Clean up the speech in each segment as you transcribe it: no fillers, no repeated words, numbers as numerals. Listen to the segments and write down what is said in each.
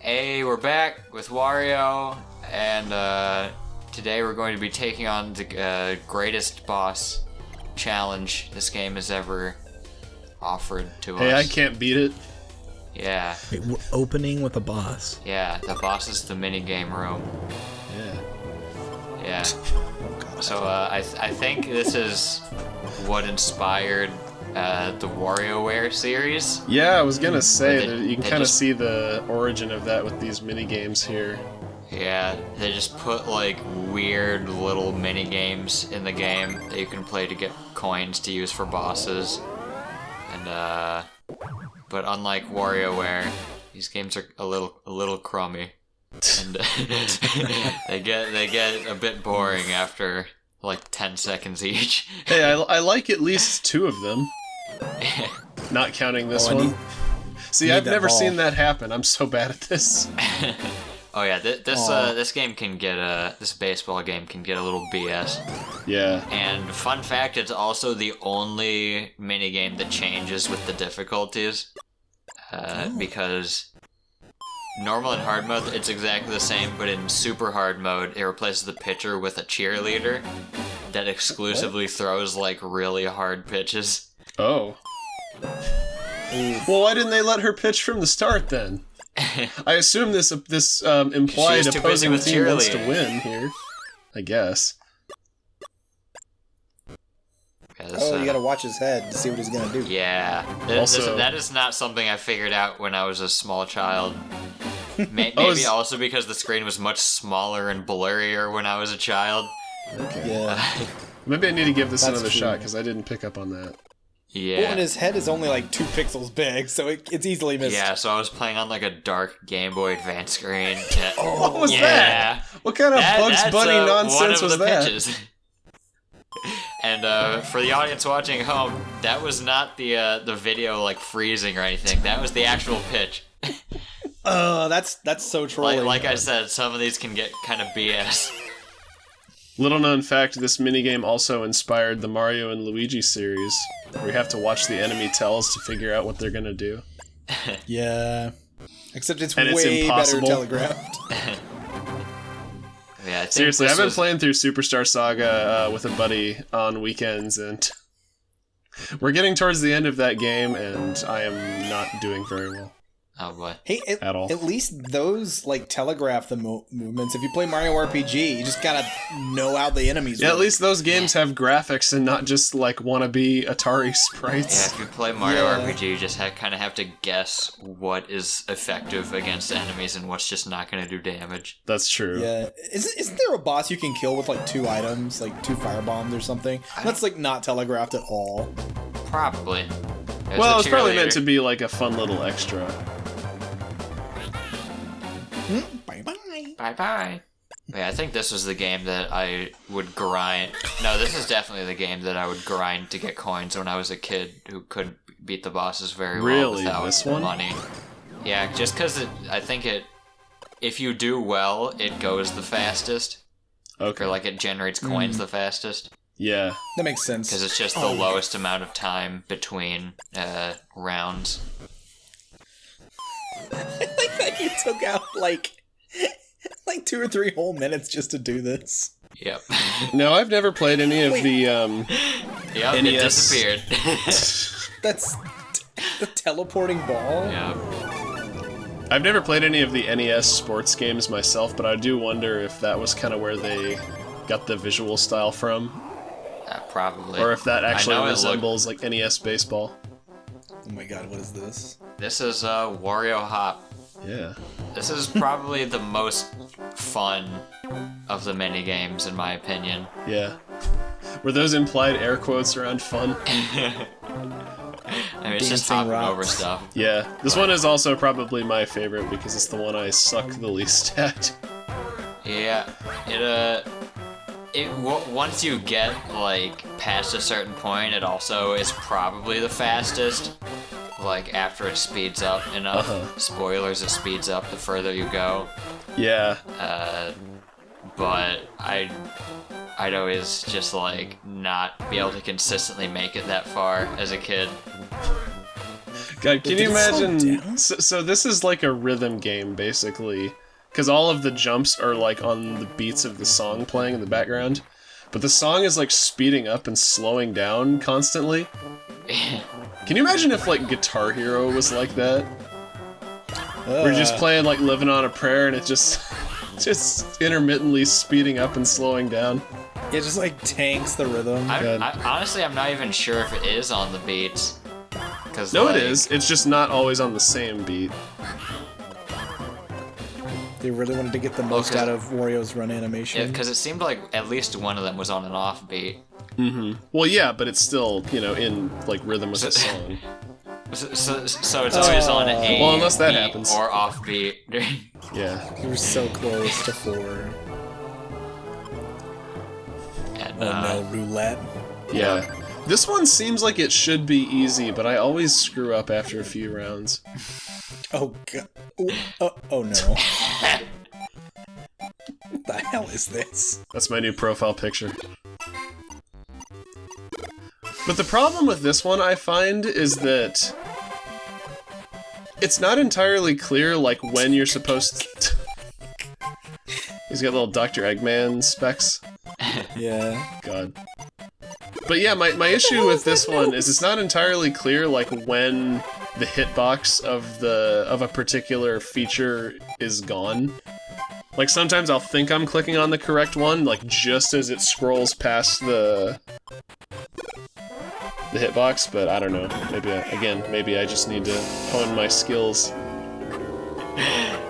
Hey, we're back with Wario, and today we're going to be taking on the greatest boss challenge this game has ever offered to us. Hey, I can't beat it. Yeah. Wait, we're opening with a boss. Yeah, the boss is the minigame room. Yeah. Yeah. Oh, God. So I think this is what inspired the WarioWare series. Yeah, I was gonna say But that you can they kind of just- see the origin of that with these mini games here. Yeah, they just put like weird little mini games in the game that you can play to get coins to use for bosses. And but unlike WarioWare, these games are a little crummy. And they get a bit boring after like 10 seconds each. Hey, I like at least two of them. Not counting this one. See, I've never seen that happen. I'm so bad at this. Oh yeah, this game can get this baseball game can get a little BS. Yeah. And fun fact, it's also the only minigame that changes with the difficulties. Because normal and hard mode, it's exactly the same, but in super hard mode, it replaces the pitcher with a cheerleader that exclusively throws like really hard pitches. Oh. Well, why didn't they let her pitch from the start then? I assume this implied She's too busy opposing with team wants to cheerleading. win here. I guess. Yeah, you gotta watch his head to see what he's gonna do. Yeah, that is not something I figured out when I was a small child. Maybe also because the screen was much smaller and blurrier when I was a child. Okay. Yeah. Maybe I need to give this That's another true. shot because I didn't pick up on that. Yeah. Well, and his head is only like 2 pixels big, so it's easily missed. Yeah, so I was playing on like a dark Game Boy Advance screen. What was yeah. that? What kind of Bugs That's, Bunny one nonsense of was the that? pitches. And for the audience watching at home, that was not the video like freezing or anything. That was the actual pitch. That's so trolling. Like I said, some of these can get kind of BS. Little known fact, this minigame also inspired the Mario and Luigi series, where you have to watch the enemy tells to figure out what they're gonna do. Yeah. Except it's And way it's better impossible. telegraphed. Yeah, I think Seriously, this I've been was- playing through Superstar Saga with a buddy on weekends, and we're getting towards the end of that game, and I am not doing very well. Oh boy. Hey, At all. at least those like telegraph the movements. If you play Mario RPG, you just gotta know how the enemies Yeah, at work. least those games have graphics and not just like wannabe Atari Yeah, sprites. if you play Mario Yeah. RPG, you just kind of have to guess what is effective against enemies and what's just not going to do damage. That's true. Yeah. Isn't there a boss you can kill with like 2 items, like 2 fire bombs or something? That's like not telegraphed at all. Probably. There's Well, a it's probably meant cheerleader. to be like a fun little extra. Bye bye. Bye-bye. Yeah, I think this was the game that I would grind. No, this is definitely the game that I would grind to get coins when I was a kid who couldn't beat the bosses very well Really? without This one? money. Yeah, just because I think if you do well, it goes the fastest. Okay. Or like it generates coins the fastest. Yeah. That makes sense. Because it's just the lowest amount of time between rounds. I like that you took out like 2 or 3 whole minutes just to do this. Yep. No, I've never played any of the Yep, it NES. disappeared. That's the teleporting ball. Yep. I've never played any of the NES sports games myself, but I do wonder if that was kind of where they got the visual style from, Probably. or if that actually I know resembles like NES baseball. Oh my god, what is this? This is Wario Hop. Yeah. This is probably the most fun of the mini games, in my opinion. Yeah. Were those implied air quotes around fun? I mean, it's just Dancing hopping rocks. over stuff. Yeah. This one is also probably my favorite because it's the one I suck the least at. Yeah, once you get like past a certain point, it also is probably the fastest. Like after it speeds up enough. Spoilers, it speeds up the further you go. Yeah. But I'd always just like not be able to consistently make it that far as a kid. God, can Did you it slow imagine? down? So this is like a rhythm game, basically. Because all of the jumps are like on the beats of the song playing in the background. But the song is like speeding up and slowing down constantly. Can you imagine if like Guitar Hero was like that? We're just playing like Living on a Prayer and it just intermittently speeding up and slowing down. It just like tanks the rhythm. Honestly, I'm not even sure if it is on the beats. Cause No, like, it is. It's just not always on the same beat. They really wanted to get the most Okay. out of Wario's run animation. Because it seemed like at least one of them was on an off beat. Well, yeah, but it's still, you know, in like rhythm with the song. So it's always on a Well, unless that beat happens. or off beat. Yeah. You were so close to 4. And, Oh no, roulette. Yeah. This one seems like it should be easy, but I always screw up after a few rounds. Oh god. Oh no. What the hell is this? That's my new profile picture. But the problem with this one, I find, is that it's not entirely clear, like, when you're supposed to... He's got little Dr. Eggman specs. Yeah. God. But yeah, my issue with this one is it's not entirely clear, like, when the hitbox of a particular feature is gone. Like, sometimes I'll think I'm clicking on the correct one, like, just as it scrolls past the hitbox, but I don't know. Maybe I just need to hone my skills.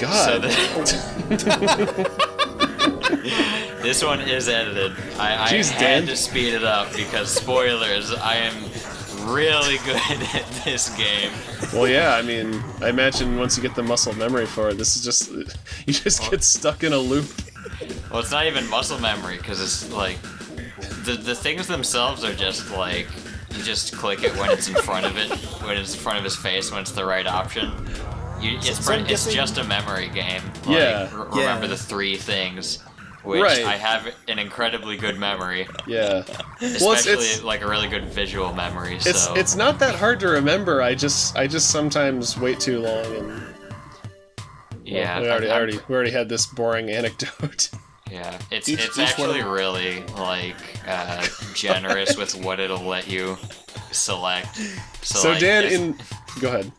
God. This one is edited. I Jeez, had Dan. to speed it up because, spoilers, I am really good at this game. Well, yeah, I mean, I imagine once you get the muscle memory for it, this is just... You just get stuck in a loop. Well, it's not even muscle memory because it's like... The things themselves are just like... You just click it when it's in front of it, when it's in front of his face, when it's the right option. It's just a memory game. Like, Yeah. Remember Yeah. the 3 things, which Right. I have an incredibly good memory. Yeah. Especially like a really good visual memory. So It's not that hard to remember. I just sometimes wait too long, and yeah, we already had this boring anecdote. yeah. It's Each actually one- really like generous with what it'll let you select. So like, Dan, go ahead.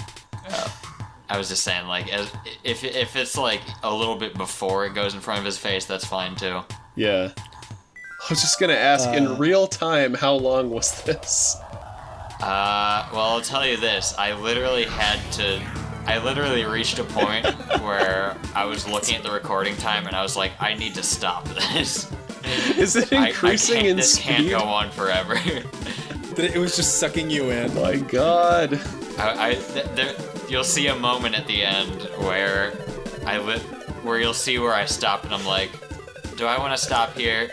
I was just saying, like, if it's like a little bit before it goes in front of his face, that's fine too. Yeah. I was just gonna ask, in real time, how long was this? Well, I'll tell you this. I literally reached a point where I was looking at the recording time and I was like, I need to stop this. Is it increasing in this speed? can't go on forever. It was just sucking you in. My God. You'll see a moment at the end where where you'll see where I stopped and I'm like, do I want to stop here?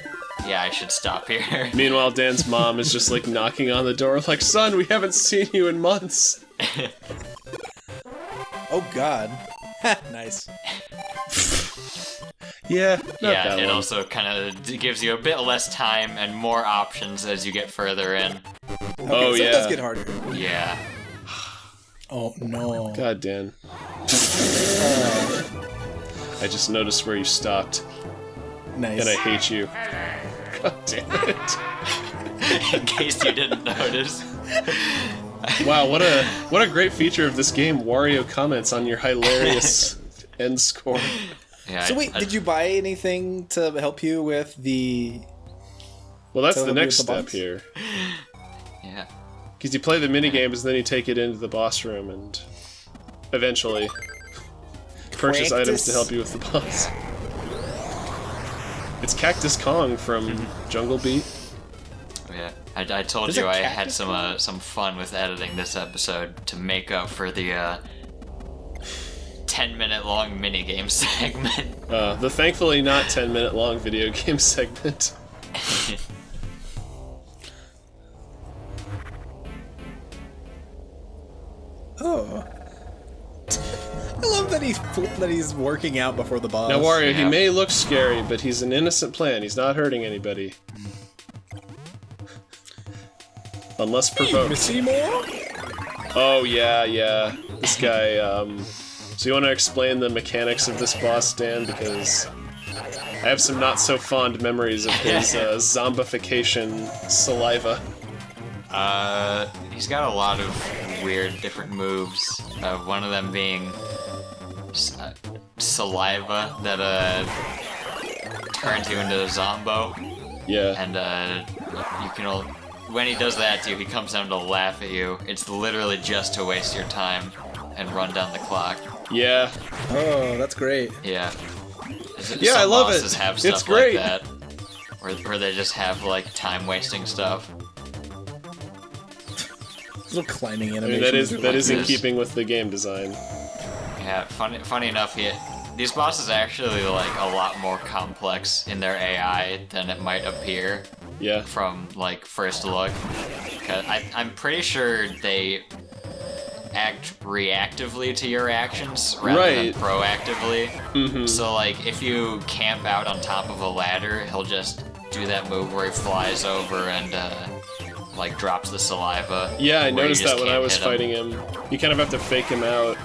Yeah, I should stop here. Meanwhile, Dan's mom is just like knocking on the door, like, son, we haven't seen you in months. Oh god. Nice. Yeah, not Yeah, that it one. also kind of gives you a bit less time and more options as you get further in. Okay, Oh, so yeah. it does get harder. Yeah. Oh no. God, Dan. I just noticed where you stopped, Nice. and I hate you. God damn it. In case you didn't notice. Wow, what a great feature of this game. Wario comments on your hilarious end score. Yeah, So wait, did you buy anything to help you with the... Well, that's So the it'll be next with the step bugs? here. Yeah. Because you play the minigames, and then you take it into the boss room, and eventually purchase items to help you with the boss. It's Cactus Kong from Jungle Beat. Yeah. I told There's you a I had cactus some fun with editing this episode to make up for the 10-minute long minigame segment. The thankfully not 10-minute long video game segment. Oh. I love that he's working out before the boss. Now, Wario, he Yeah. may look scary, but he's an innocent plant. He's not hurting anybody. Unless provoked. Seymour? Oh, yeah. This guy, So you want to explain the mechanics of this boss, Dan? Because I have some not-so-fond memories of his zombification saliva. He's got a lot of weird different moves. One of them being saliva that turns you into a zombo. Yeah. And you can when he does that to you, he comes down to laugh at you. It's literally just to waste your time and run down the clock. Yeah. Oh, that's great. Yeah. Yeah, I love it. Some bosses have stuff It's great. like that, where they just have like time-wasting stuff. Little climbing I mean, animations. that is in this. keeping with the game design. Yeah, funny enough, these bosses are actually like a lot more complex in their AI than it might appear Yeah. from like first look. 'Cause I'm pretty sure they act reactively to your actions rather Right. than proactively. Mm-hmm. So like if you camp out on top of a ladder, he'll just do that move where he flies over and like drops the saliva. Yeah, I where you noticed just that when I can't was hit him. fighting him. You kind of have to fake him out.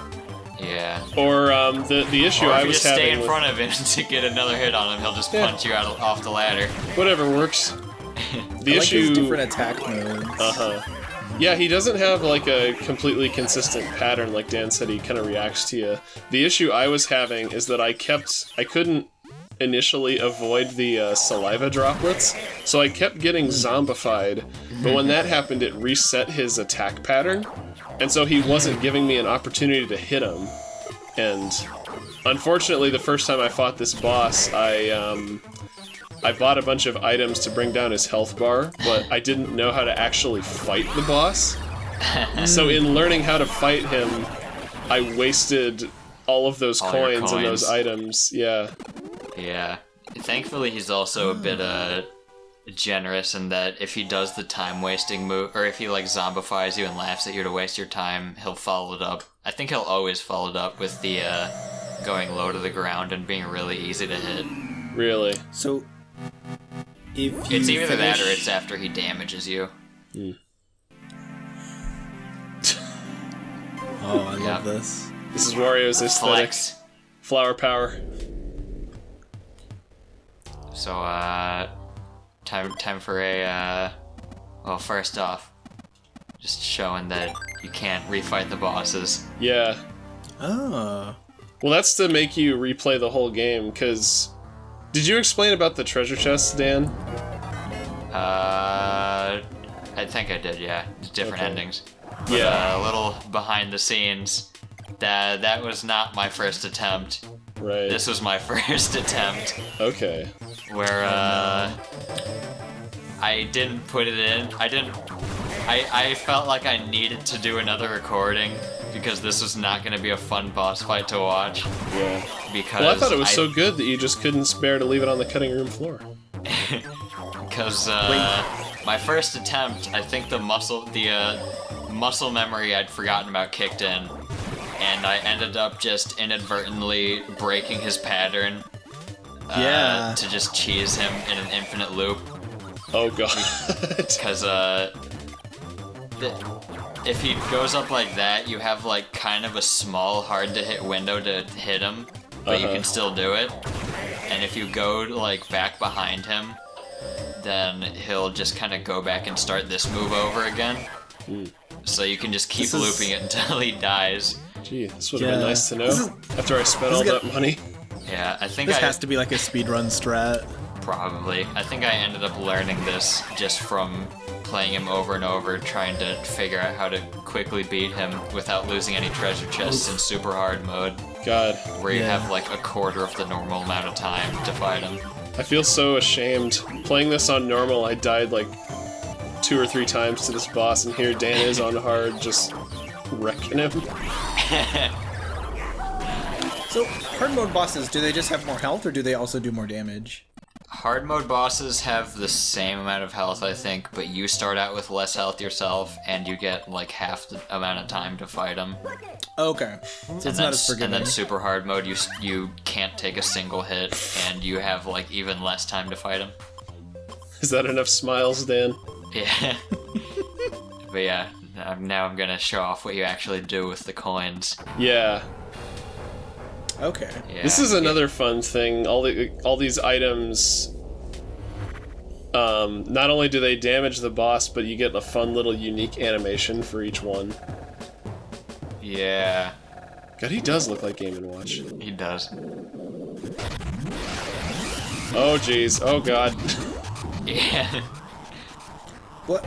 Yeah. Or the issue Or if I you was just stay having in with front of him to get another hit on him, he'll just Yeah. punch you out off the ladder. whatever works. The I like issue. his different attack modes. Yeah, he doesn't have like a completely consistent pattern like Dan said. He kind of reacts to you. The issue I was having is that I couldn't initially avoid the saliva droplets, so I kept getting zombified. But when that happened, it reset his attack pattern, and so he wasn't giving me an opportunity to hit him. And unfortunately, the first time I fought this boss, I bought a bunch of items to bring down his health bar, but I didn't know how to actually fight the boss. So in learning how to fight him, I wasted all of those All your coins and those coins. items. Yeah. Yeah. Thankfully, he's also a bit generous in that if he does the time-wasting move, or if he like zombifies you and laughs at you to waste your time, he'll follow it up. I think he'll always follow it up with the going low to the ground and being really easy to hit. Really. So, if you It's either that or finish- it's after he damages you. Oh, I Yeah. love this. This is Wario's aesthetic. Flex. Flower power. So, time for a, well, first off, just showing that you can't refight the bosses. Yeah. Oh. Well, that's to make you replay the whole game, because... Did you explain about the treasure chests, Dan? I think I did, yeah. Different Okay. endings. Yeah. A little behind the scenes. That was not my first attempt. Right. This was my first attempt, Okay. where I didn't put it in. I felt like I needed to do another recording because this was not going to be a fun boss fight to watch. Yeah. Because Well, I thought it was so good that you just couldn't spare to leave it on the cutting room floor. Because my first attempt, I think the muscle memory I'd forgotten about kicked in, and I ended up just inadvertently breaking his pattern. Yeah. To just cheese him in an infinite loop. Oh god. Because if he goes up like that, you have like kind of a small, hard to hit window to hit him, but you can still do it. And if you go like back behind him, then he'll just kind of go back and start this move over again. So you can just keep This is- looping it until he dies. Gee, this would have been Yeah. nice to know This is- after I spent this all is that money. Yeah, I think This I has to be like a speedrun strat. probably. I think I ended up learning this just from playing him over and over, trying to figure out how to quickly beat him without losing any treasure chests in super hard mode, God, where you Yeah. have like a quarter of the normal amount of time to fight him. I feel so ashamed. Playing this on normal, I died like 2 or 3 times to this boss, and here Dan is on hard, just wrecking him. So, hard mode bosses, do they just have more health or do they also do more damage? Hard mode bosses have the same amount of health, I think, but you start out with less health yourself, and you get like half the amount of time to fight them. Okay. So it's not as And forgiving. then super hard mode, you can't take a single hit, and you have like even less time to fight them. Is that enough smiles, Dan? Yeah. But yeah, Now I'm gonna show off what you actually do with the coins. Yeah. Okay. Yeah, This is another fun thing. All these items. Not only do they damage the boss, but you get a fun little unique animation for each one. Yeah, God, he does look like Game & Watch. he does. Oh, jeez. Oh, God. Yeah. What?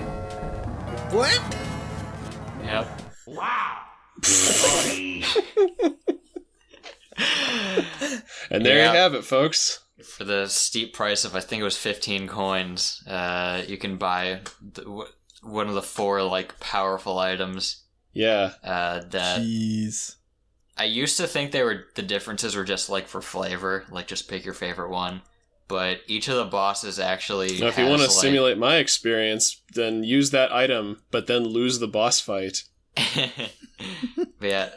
What? Yep. And there Yeah. you have it, folks. For the steep price of, I think it was 15 coins, you can buy one of the 4 like powerful items. Yeah. That Jeez. I used to think the differences were just like for flavor, like just pick your favorite one. But each of the bosses actually. Now, if you want to has, like- simulate my experience, then use that item, but then lose the boss fight. But yeah,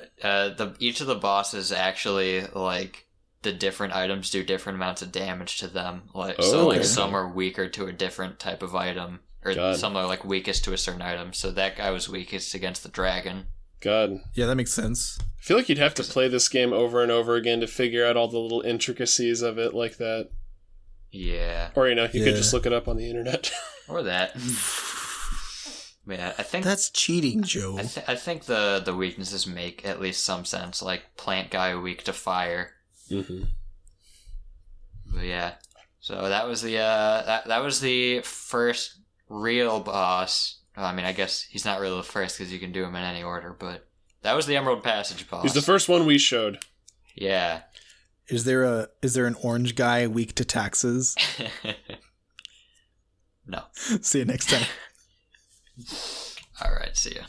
each of the bosses actually like the different items do different amounts of damage to them. So okay. some are weaker to a different type of item, or God. some are like weakest to a certain item. So that guy was weakest against the dragon. God. Yeah, that makes sense. I feel like you'd have to play this game over and over again to figure out all the little intricacies of it like that. Yeah, Or, you could Yeah. just look it up on the internet. or that. Yeah, I think That's cheating, Joe. I think the weaknesses make at least some sense. Like plant guy weak to fire. Mm-hmm. But yeah, so that was the that was the first real boss. Well, I mean, I guess he's not really the first because you can do him in any order. But that was the Emerald Passage boss. He's the first one we showed. Yeah. Is there an orange guy weak to taxes? No. See you next time. All right. See ya.